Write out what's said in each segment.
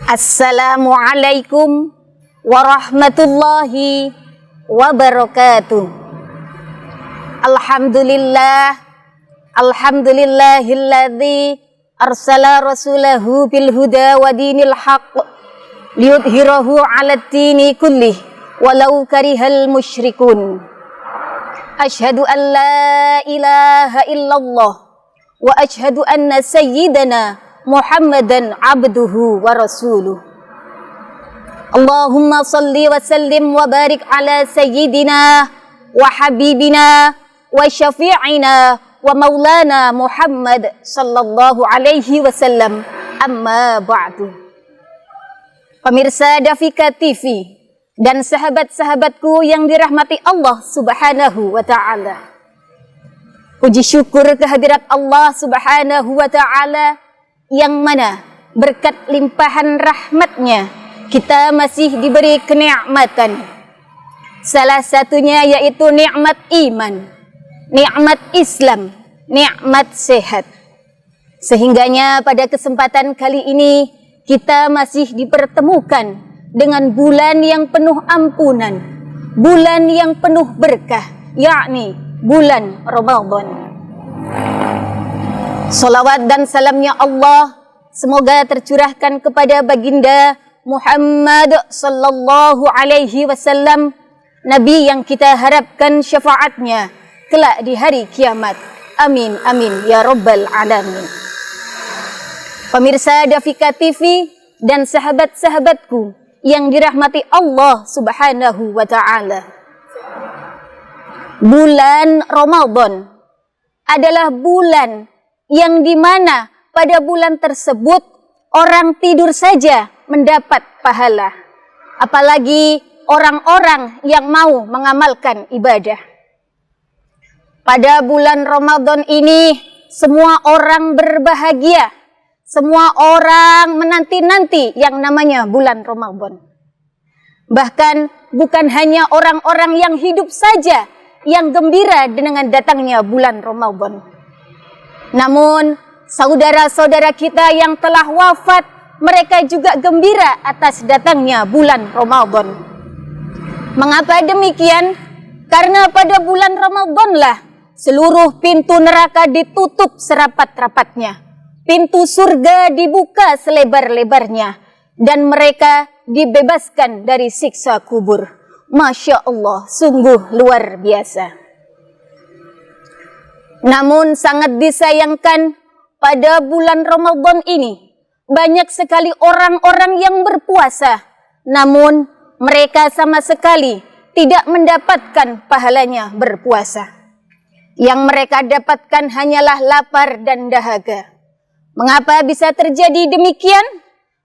Assalamualaikum warahmatullahi wabarakatuh. Alhamdulillahilladzi arsala rasulahu bil huda wa dinil haqq liyudhhirahu 'alad dini kullih walau karihal musyrikun. Asyhadu an la ilaha illallah wa asyhadu anna sayyidana Muhammadan abduhu wa rasuluh. Allahumma salli wa sallim wa barik ala sayyidina wa habibina wa syafi'ina wa maulana Muhammad sallallahu alaihi wasallam. Amma ba'du. Pemirsa Dafika TV dan sahabat-sahabatku yang dirahmati Allah subhanahu wa ta'ala, puji syukur kehadirat Allah subhanahu wa ta'ala yang mana berkat limpahan rahmatnya kita masih diberi kenikmatan. Salah satunya yaitu nikmat iman, nikmat Islam, nikmat sehat. Sehingganya pada kesempatan kali ini kita masih dipertemukan dengan bulan yang penuh ampunan, bulan yang penuh berkah, yakni bulan Ramadan. Salawat dan salamnya Allah semoga tercurahkan kepada baginda Muhammad sallallahu alaihi wasallam, Nabi yang kita harapkan syafaatnya kelak di hari kiamat. Amin amin ya rabbal alamin. Pemirsa Dafika TV dan sahabat-sahabatku yang dirahmati Allah subhanahu wa ta'ala, bulan Ramadan adalah bulan yang dimana pada bulan tersebut orang tidur saja mendapat pahala, apalagi orang-orang yang mau mengamalkan ibadah. Pada bulan Ramadan ini semua orang berbahagia, semua orang menanti-nanti yang namanya bulan Ramadan. Bahkan bukan hanya orang-orang yang hidup saja yang gembira dengan datangnya bulan Ramadan, namun saudara-saudara kita yang telah wafat, mereka juga gembira atas datangnya bulan Ramadan. Mengapa demikian? Karena pada bulan Ramadanlah seluruh pintu neraka ditutup serapat-rapatnya, pintu surga dibuka selebar-lebarnya, dan mereka dibebaskan dari siksa kubur. Masya Allah, sungguh luar biasa. Namun sangat disayangkan pada bulan Ramadan ini banyak sekali orang-orang yang berpuasa, namun mereka sama sekali tidak mendapatkan pahalanya berpuasa. Yang mereka dapatkan hanyalah lapar dan dahaga. Mengapa bisa terjadi demikian?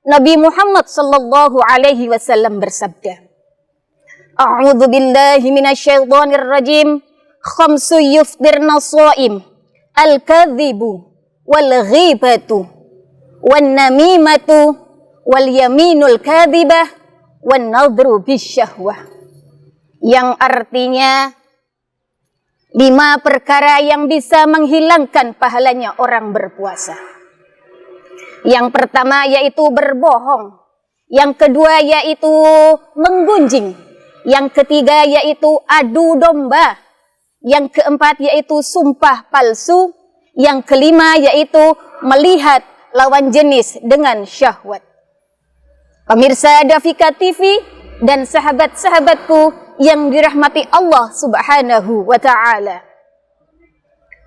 Nabi Muhammad sallallahu alaihi wasallam bersabda, A'udzu billahi minasyaitonir rajim. Khamsu yufdirna shaim, al-kadhibu wal ghibatu wan namimatu wal yaminul kadhibah wan nadhru bisyahwah. Yang artinya 5 perkara yang bisa menghilangkan pahalanya orang berpuasa. Yang pertama yaitu berbohong, yang kedua yaitu menggunjing, yang ketiga yaitu adu domba, yang keempat yaitu sumpah palsu, yang kelima yaitu melihat lawan jenis dengan syahwat. Pemirsa Dafika TV dan sahabat-sahabatku yang dirahmati Allah subhanahu wa ta'ala,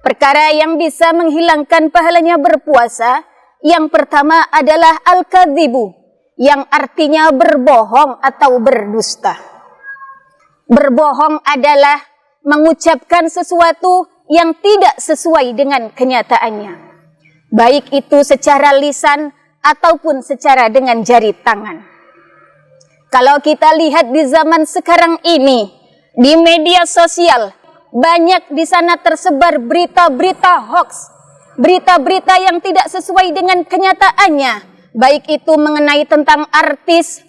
perkara yang bisa menghilangkan pahalanya berpuasa, yang pertama adalah al-kadzibu, yang artinya berbohong atau berdusta. Berbohong adalah mengucapkan sesuatu yang tidak sesuai dengan kenyataannya, baik itu secara lisan ataupun secara dengan jari tangan. Kalau kita lihat di zaman sekarang ini, di media sosial, banyak di sana tersebar berita-berita hoax, berita-berita yang tidak sesuai dengan kenyataannya, baik itu mengenai tentang artis,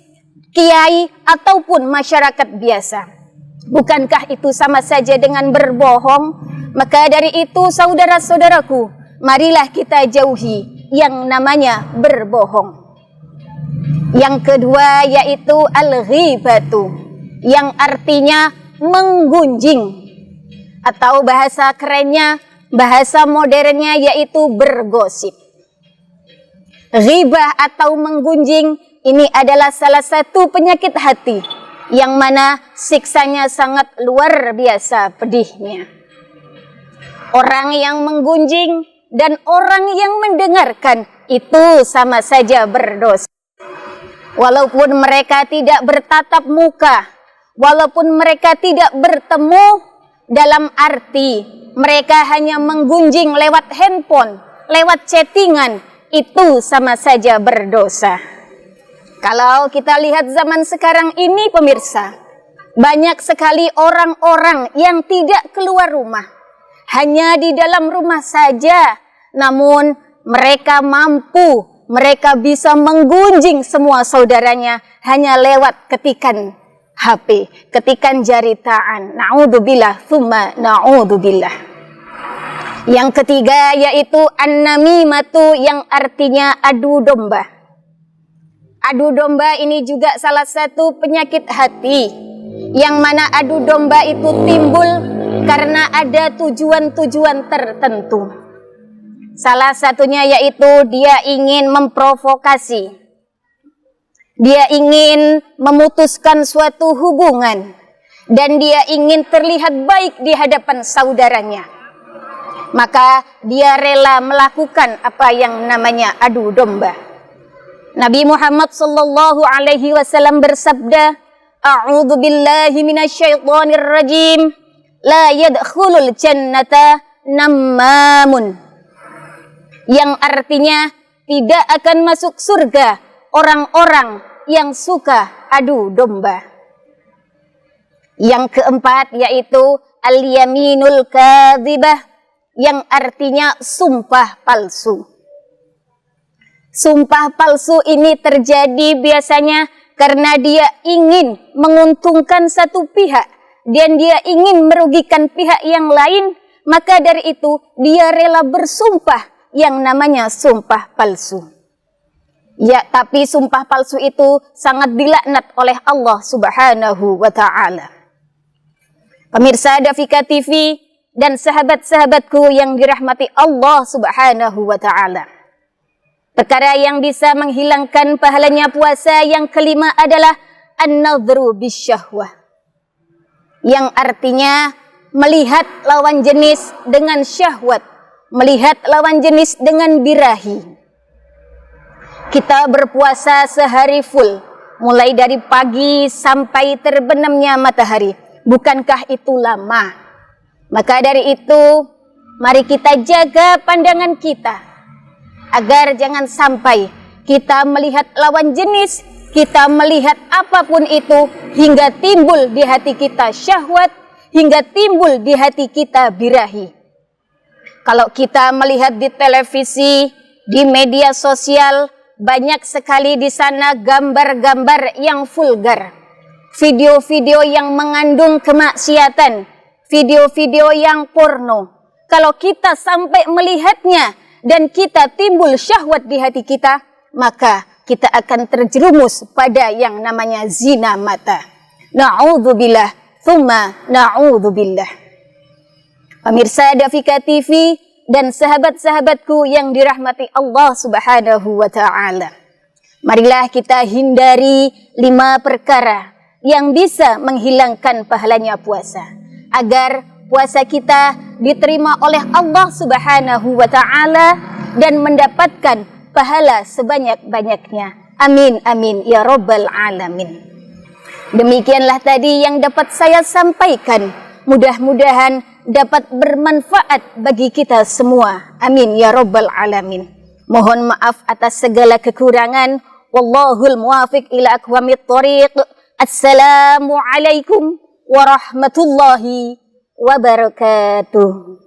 kiai, ataupun masyarakat biasa. Bukankah itu sama saja dengan berbohong? Maka dari itu saudara-saudaraku, marilah kita jauhi yang namanya berbohong. Yang kedua yaitu al-ghibatu, yang artinya menggunjing, atau bahasa kerennya, bahasa modernnya yaitu bergosip. Ghibah atau menggunjing ini adalah salah satu penyakit hati yang mana siksanya sangat luar biasa pedihnya. Orang yang menggunjing dan orang yang mendengarkan itu sama saja berdosa. Walaupun mereka tidak bertatap muka, walaupun mereka tidak bertemu, dalam arti mereka hanya menggunjing lewat handphone, lewat chattingan, itu sama saja berdosa. Kalau kita lihat zaman sekarang ini pemirsa, banyak sekali orang-orang yang tidak keluar rumah, hanya di dalam rumah saja, namun mereka mampu, mereka bisa menggunjing semua saudaranya hanya lewat ketikan HP, ketikan jari tangan. Na'udzubillah, tsumma na'udzubillah. Yang ketiga yaitu an-namimatu, yang artinya adu domba. Adu domba ini juga salah satu penyakit hati, yang mana adu domba itu timbul karena ada tujuan-tujuan tertentu. Salah satunya yaitu dia ingin memprovokasi, dia ingin memutuskan suatu hubungan, dan dia ingin terlihat baik di hadapan saudaranya. Maka dia rela melakukan apa yang namanya adu domba. Nabi Muhammad sallallahu alaihi wasallam bersabda, "A'udzu billahi minasyaitonir rajim. La yadkhulul jannata nammamun." Yang artinya tidak akan masuk surga orang-orang yang suka adu domba. Yang keempat yaitu al-yaminul kadzibah, yang artinya sumpah palsu. Sumpah palsu ini terjadi biasanya karena dia ingin menguntungkan satu pihak dan dia ingin merugikan pihak yang lain, maka dari itu dia rela bersumpah yang namanya sumpah palsu. Ya, tapi sumpah palsu itu sangat dilaknat oleh Allah Subhanahu wa ta'ala. Pemirsa Dafika TV dan sahabat-sahabatku yang dirahmati Allah Subhanahu wa ta'ala, perkara yang bisa menghilangkan pahalanya puasa yang kelima adalah an-nadhru bisyahwah, yang artinya melihat lawan jenis dengan syahwat, melihat lawan jenis dengan birahi. Kita berpuasa sehari full, mulai dari pagi sampai terbenamnya matahari. Bukankah itu lama? Maka dari itu, mari kita jaga pandangan kita, agar jangan sampai kita melihat lawan jenis, kita melihat apapun itu, hingga timbul di hati kita syahwat, hingga timbul di hati kita birahi. Kalau kita melihat di televisi, di media sosial, banyak sekali di sana gambar-gambar yang vulgar, video-video yang mengandung kemaksiatan, video-video yang porno. Kalau kita sampai melihatnya dan kita timbul syahwat di hati kita, maka kita akan terjerumus pada yang namanya zina mata. Na'udzubillah, tsumma na'udzubillah. Pemirsa Dafika TV dan sahabat-sahabatku yang dirahmati Allah Subhanahu wa ta'ala, marilah kita hindari 5 perkara yang bisa menghilangkan pahalanya puasa, agar puasa kita diterima oleh Allah Subhanahu wa ta'ala dan mendapatkan pahala sebanyak-banyaknya. Amin amin ya rabbal alamin. Demikianlah tadi yang dapat saya sampaikan. Mudah-mudahan dapat bermanfaat bagi kita semua. Amin ya rabbal alamin. Mohon maaf atas segala kekurangan. Wallahul muwafiq ila aqwamit thoriq. Assalamualaikum warahmatullahi wabarakatuh.